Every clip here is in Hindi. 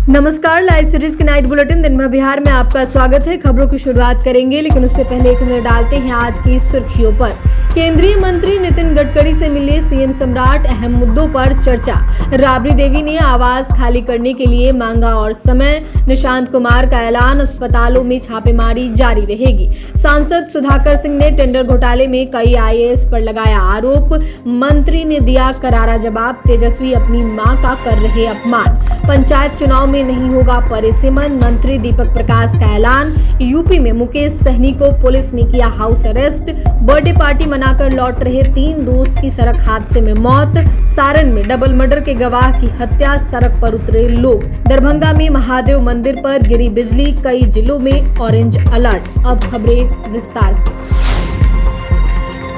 नमस्कार, लाइव सीरीज के नाइट बुलेटिन दिन भर बिहार में आपका स्वागत है। खबरों की शुरुआत करेंगे, लेकिन उससे पहले एक नजर डालते हैं आज की सुर्खियों पर। केंद्रीय मंत्री नितिन गडकरी से मिले सीएम सम्राट, अहम मुद्दों पर चर्चा। राबड़ी देवी ने आवास खाली करने के लिए मांगा और समय। निशांत कुमार का ऐलान, अस्पतालों में छापेमारी जारी रहेगी। सांसद सुधाकर सिंह ने टेंडर घोटाले में कई आईएएस पर लगाया आरोप। मंत्री ने दिया करारा जवाब, तेजस्वी अपनी मां का कर रहे अपमान। पंचायत चुनाव में नहीं होगा परिसीमन, मंत्री दीपक प्रकाश का ऐलान। यूपी में मुकेश सहनी को पुलिस ने किया हाउस अरेस्ट। बर्थडे पार्टी मनाकर लौट रहे 3 दोस्त की सड़क हादसे में मौत। सारण में डबल मर्डर के गवाह की हत्या, सड़क पर उतरे लोग। दरभंगा में महादेव मंदिर पर गिरी बिजली, कई जिलों में ऑरेंज अलर्ट। अब खबरें विस्तार से।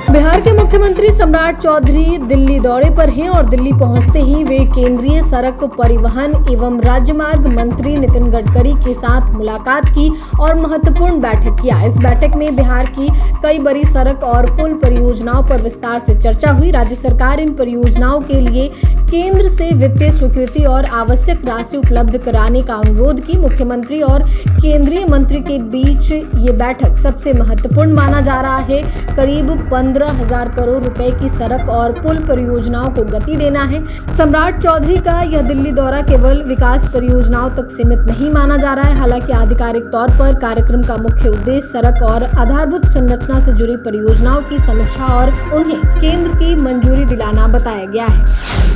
बिहार के मुख्यमंत्री सम्राट चौधरी दिल्ली दौरे पर हैं और दिल्ली पहुंचते ही वे केंद्रीय सड़क परिवहन एवं राजमार्ग मंत्री नितिन गडकरी के साथ मुलाकात की और महत्वपूर्ण बैठक किया। इस बैठक में बिहार की कई बड़ी सड़क और पुल परियोजनाओं पर विस्तार से चर्चा हुई। राज्य सरकार इन परियोजनाओं के लिए केंद्र से वित्तीय स्वीकृति और आवश्यक राशि उपलब्ध कराने का अनुरोध की। मुख्यमंत्री और केंद्रीय मंत्री के बीच ये बैठक सबसे महत्वपूर्ण माना जा रहा है। करीब 15,000 करोड़ रुपए की सड़क और पुल परियोजनाओं को गति देना है। सम्राट चौधरी का यह दिल्ली दौरा केवल विकास परियोजनाओं तक सीमित नहीं माना जा रहा है। हालांकि आधिकारिक तौर पर कार्यक्रम का मुख्य उद्देश्य सड़क और आधारभूत संरचना से जुड़ी परियोजनाओं की समीक्षा और उन्हें केंद्र की मंजूरी दिलाना बताया गया है।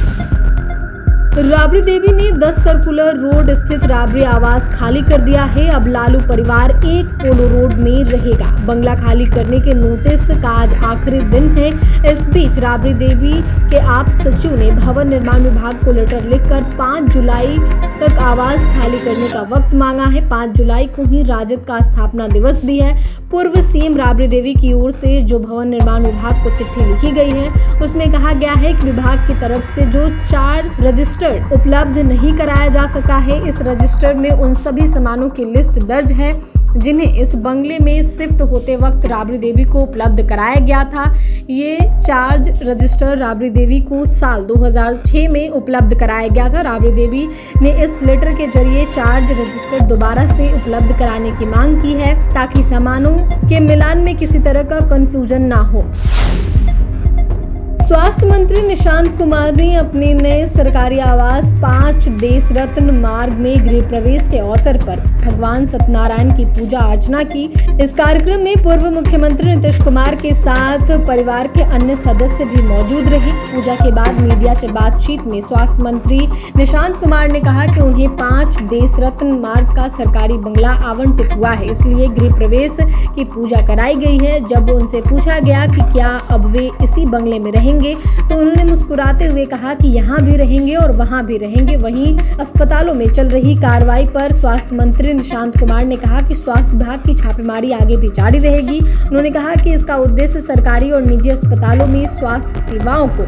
राबड़ी देवी ने 10 सर्कुलर रोड स्थित राबड़ी आवास खाली कर दिया है। अब लालू परिवार एक पोलो रोड में रहेगा। बंगला खाली करने के नोटिस का आज आखिरी दिन है। इस बीच राबड़ी देवी के आप्त सचिव ने भवन निर्माण विभाग को लेटर लिखकर 5 जुलाई तक आवास खाली करने का वक्त मांगा है। 5 जुलाई को ही राजद का स्थापना दिवस भी है। पूर्व सीएम राबड़ी देवी की ओर से जो भवन निर्माण विभाग को चिट्ठी लिखी गई है, उसमें कहा गया है कि विभाग की तरफ से जो 4 रजिस्टर उपलब्ध नहीं कराया जा सका है, इस रजिस्टर में उन सभी सामानों की लिस्ट दर्ज है जिन्हें इस बंगले में शिफ्ट होते वक्त राबड़ी देवी को उपलब्ध कराया गया था। ये चार्ज रजिस्टर राबड़ी देवी को साल 2006 में उपलब्ध कराया गया था। राबड़ी देवी ने इस लेटर के जरिए चार्ज रजिस्टर दोबारा से उपलब्ध कराने की मांग की है ताकि सामानों के मिलान में किसी तरह का कंफ्यूजन ना हो। स्वास्थ्य मंत्री निशांत कुमार ने अपने नए सरकारी आवास 5 देश रत्न मार्ग में गृह प्रवेश के अवसर पर भगवान सत्यनारायण की पूजा अर्चना की। इस कार्यक्रम में पूर्व मुख्यमंत्री नीतीश कुमार के साथ परिवार के अन्य सदस्य भी मौजूद रहे। पूजा के बाद मीडिया से बातचीत में स्वास्थ्य मंत्री निशांत कुमार ने कहा कि उन्हें 5 देश रत्न मार्ग का सरकारी बंगला आवंटित हुआ है, इसलिए गृह प्रवेश की पूजा कराई गई है। जब उनसे पूछा गया कि क्या अब वे इसी बंगले में रहेंगे, तो उन्होंने मुस्कुराते हुए कहा कि यहाँ भी रहेंगे और वहाँ भी रहेंगे। वहीं अस्पतालों में चल रही कार्रवाई पर स्वास्थ्य मंत्री निशांत कुमार ने कहा कि स्वास्थ्य विभाग की छापेमारी आगे भी जारी रहेगी। उन्होंने कहा कि इसका उद्देश्य सरकारी और निजी अस्पतालों में स्वास्थ्य सेवाओं को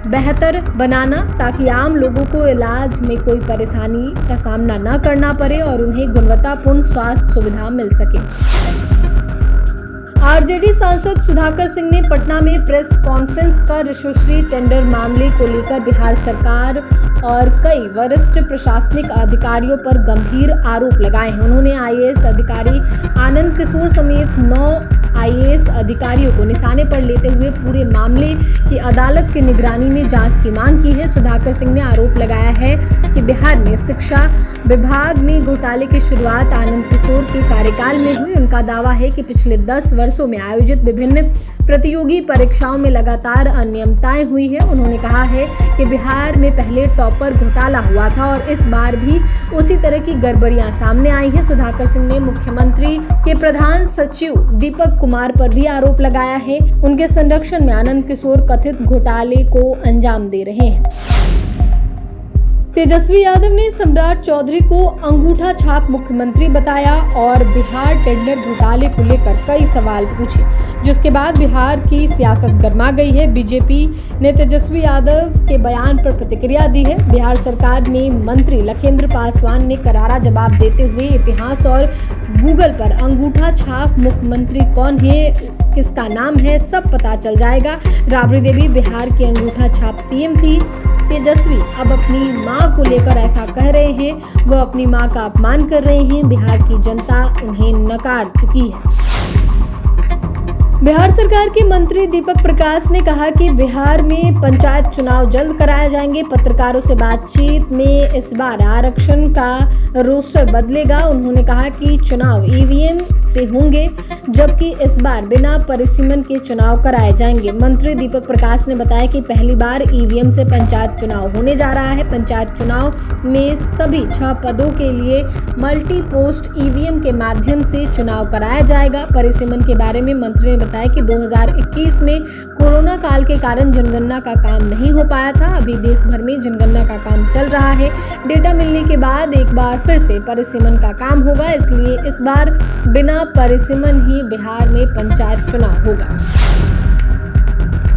बेहतर बनाना, ताकि आम लोगों को इलाज में कोई परेशानी का सामना न करना पड़े और उन्हें गुणवत्तापूर्ण स्वास्थ्य सुविधा मिल सके। आरजेडी सांसद सुधाकर सिंह ने पटना में प्रेस कॉन्फ्रेंस कर यशस्वी टेंडर मामले को लेकर बिहार सरकार और कई वरिष्ठ प्रशासनिक अधिकारियों पर गंभीर आरोप लगाए हैं। उन्होंने आईएएस अधिकारी आनंद किशोर समेत 9 आईएएस अधिकारियों को निशाने पर लेते हुए पूरे मामले की अदालत की निगरानी में जांच की मांग की है। सुधाकर सिंह ने आरोप लगाया है कि बिहार में शिक्षा विभाग में घोटाले की शुरुआत आनंद किशोर के कार्यकाल में हुई। उनका दावा है कि पिछले 10 वर्षों में आयोजित विभिन्न प्रतियोगी परीक्षाओं में लगातार अनियमितताएं हुई है। उन्होंने कहा है कि बिहार में पहले टॉपर घोटाला हुआ था और इस बार भी उसी तरह की गड़बड़ियां सामने आई हैं। सुधाकर सिंह ने मुख्यमंत्री के प्रधान सचिव दीपक कुमार पर भी आरोप लगाया है। उनके संरक्षण में आनंद किशोर कथित घोटाले को अंजाम दे रहे हैं। तेजस्वी यादव ने सम्राट चौधरी को अंगूठा छाप मुख्यमंत्री बताया और बिहार टेंडर घोटाले को लेकर कई सवाल पूछे, जिसके बाद बिहार की सियासत गर्मा गई है। बीजेपी ने तेजस्वी यादव के बयान पर प्रतिक्रिया दी है। बिहार सरकार में मंत्री लखेंद्र पासवान ने करारा जवाब देते हुए इतिहास और गूगल पर अंगूठा छाप मुख्यमंत्री कौन है, किसका नाम है, सब पता चल जाएगा। राबड़ी देवी बिहार की अंगूठा छाप सीएम थी। तेजस्वी अब अपनी मां को लेकर ऐसा कह रहे हैं, वो अपनी मां का अपमान कर रहे हैं। बिहार की जनता उन्हें नकार चुकी है। बिहार सरकार के मंत्री दीपक प्रकाश ने कहा कि बिहार में पंचायत चुनाव जल्द कराए जाएंगे। पत्रकारों से बातचीत में इस बार आरक्षण का रोस्टर बदलेगा। उन्होंने कहा कि चुनाव ईवीएम से होंगे, जबकि इस बार बिना परिसीमन के चुनाव कराए जाएंगे। मंत्री दीपक प्रकाश ने बताया कि पहली बार ईवीएम से पंचायत चुनाव होने जा रहा है। पंचायत चुनाव में सभी 6 पदों के लिए मल्टी पोस्ट ईवीएम के माध्यम से चुनाव कराया जाएगा। परिसीमन के बारे में मंत्री ने बताया कि 2021 में कोरोना काल के कारण जनगणना का काम नहीं हो पाया था। अभी देश भर में जनगणना का काम चल रहा है। डेटा मिलने के बाद एक बार फिर से परिसीमन का काम होगा, इसलिए इस बार बिना परिसीमन ही बिहार में पंचायत चुनाव होगा।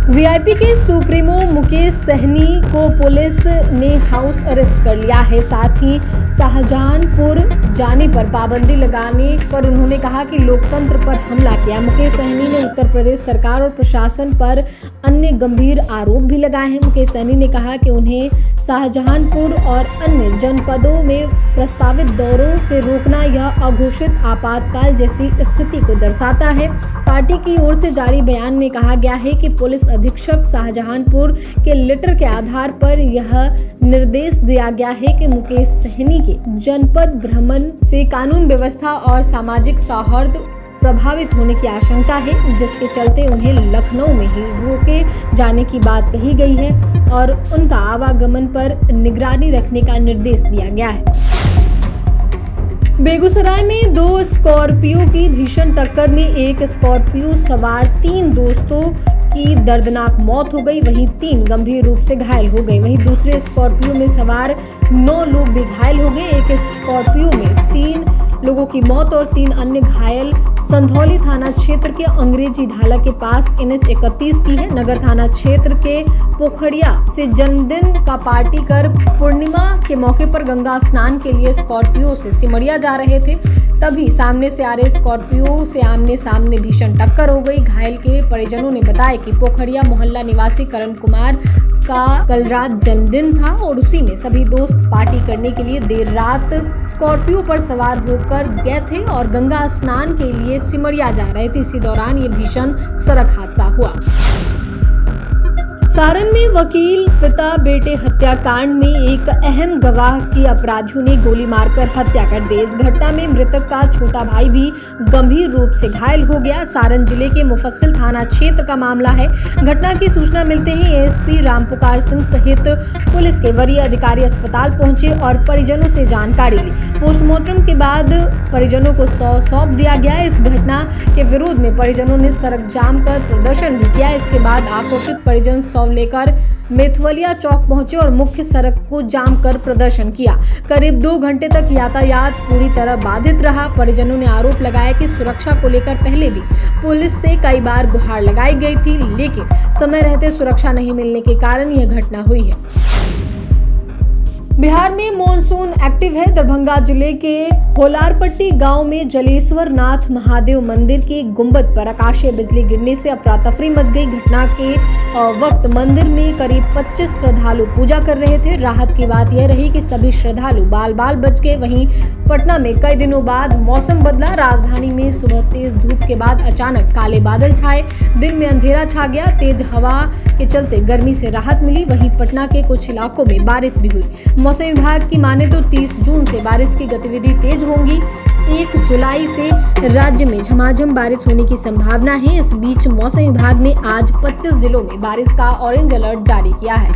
वीआईपी के सुप्रीमो मुकेश सहनी को पुलिस ने हाउस अरेस्ट कर लिया है। साथ ही शाहजहांपुर जाने पर पाबंदी लगाने पर उन्होंने कहा कि लोकतंत्र पर हमला किया। मुकेश सहनी ने उत्तर प्रदेश सरकार और प्रशासन पर अन्य गंभीर आरोप भी लगाए हैं। मुकेश सहनी ने कहा कि उन्हें शाहजहांपुर और अन्य जनपदों में प्रस्तावित दौरों से रोकना यह अघोषित आपातकाल जैसी स्थिति को दर्शाता है। पार्टी की ओर से जारी बयान में कहा गया है कि पुलिस अधीक्षक शाहजहांपुर के लेटर के आधार पर यह निर्देश दिया गया है कि मुकेश सहनी के जनपद भ्रमण से कानून व्यवस्था और सामाजिक सौहार्द प्रभावित होने की आशंका है, जिसके चलते उन्हें लखनऊ में ही रोके जाने की बात कही गई है और उनका आवागमन पर निगरानी रखने का निर्देश दिया गया है। बेगूसराय में 2 स्कॉर्पियो की भीषण टक्कर में एक स्कॉर्पियो सवार 3 दोस्तों की दर्दनाक मौत हो गई, वहीं 3 गंभीर रूप से घायल हो गए। वहीं दूसरे स्कॉर्पियो में सवार 9 लोग भी घायल हो गए। एक स्कॉर्पियो में 3 लोगों की मौत और 3 अन्य घायल संधौली थाना क्षेत्र के अंग्रेजी ढाला के पास NH 31 की है। नगर थाना क्षेत्र के पोखरिया से जन्मदिन का पार्टी कर पूर्णिमा के मौके पर गंगा स्नान के लिए स्कॉर्पियो से सिमरिया जा रहे थे, तभी सामने से आ रहे स्कॉर्पियो से आमने सामने भीषण टक्कर हो गई। घायल के परिजनों ने बताया कि पोखरिया मोहल्ला निवासी करण कुमार का कल रात जन्मदिन था और उसी में सभी दोस्त पार्टी करने के लिए देर रात स्कॉर्पियो पर सवार होकर गए थे और गंगा स्नान के लिए सिमरिया जा रहे थे। इसी दौरान ये भीषण सड़क हादसा हुआ। सारण में वकील पिता बेटे हत्याकांड में एक अहम गवाह की अपराधियों ने गोली मारकर हत्या कर दी। इस घटना में मृतक का छोटा भाई भी गंभीर रूप से घायल हो गया। सारण जिले के मुफस्सिल थाना क्षेत्र का मामला है। घटना की सूचना मिलते ही एएसपी रामपुकार सिंह सहित पुलिस के वरीय अधिकारी अस्पताल पहुंचे और परिजनों से जानकारी ली। पोस्टमार्टम के बाद परिजनों को सौंप दिया गया। इस घटना के विरोध में परिजनों ने सड़क जाम कर प्रदर्शन भी किया। इसके बाद आक्रोशित परिजन लेकर मेथवलिया चौक पहुंचे और मुख्य सड़क को जाम कर प्रदर्शन किया। करीब 2 घंटे तक यातायात पूरी तरह बाधित रहा। परिजनों ने आरोप लगाया कि सुरक्षा को लेकर पहले भी पुलिस से कई बार गुहार लगाई गई थी, लेकिन समय रहते सुरक्षा नहीं मिलने के कारण यह घटना हुई है। बिहार में मॉनसून एक्टिव है। दरभंगा जिले के होलारपट्टी गांव में जलेश्वर नाथ महादेव मंदिर के गुंबद पर आकाशीय बिजली गिरने से अफरा तफरी मच गई। घटना के वक्त मंदिर में करीब 25 श्रद्धालु पूजा कर रहे थे। राहत की बात यह रही कि सभी श्रद्धालु बाल बाल बच गए। वहीं पटना में कई दिनों बाद मौसम बदला। राजधानी में सुबह तेज धूप के बाद अचानक काले बादल छाए, दिन में अंधेरा छा गया। तेज हवा के चलते गर्मी से राहत मिली। वहीं पटना के कुछ इलाकों में बारिश भी हुई। मौसम विभाग की माने तो 30 जून से बारिश की गतिविधि तेज होंगी। 1 जुलाई से राज्य में झमाझम बारिश होने की संभावना है। इस बीच मौसम विभाग ने आज 25 जिलों में बारिश का ऑरेंज अलर्ट जारी किया है।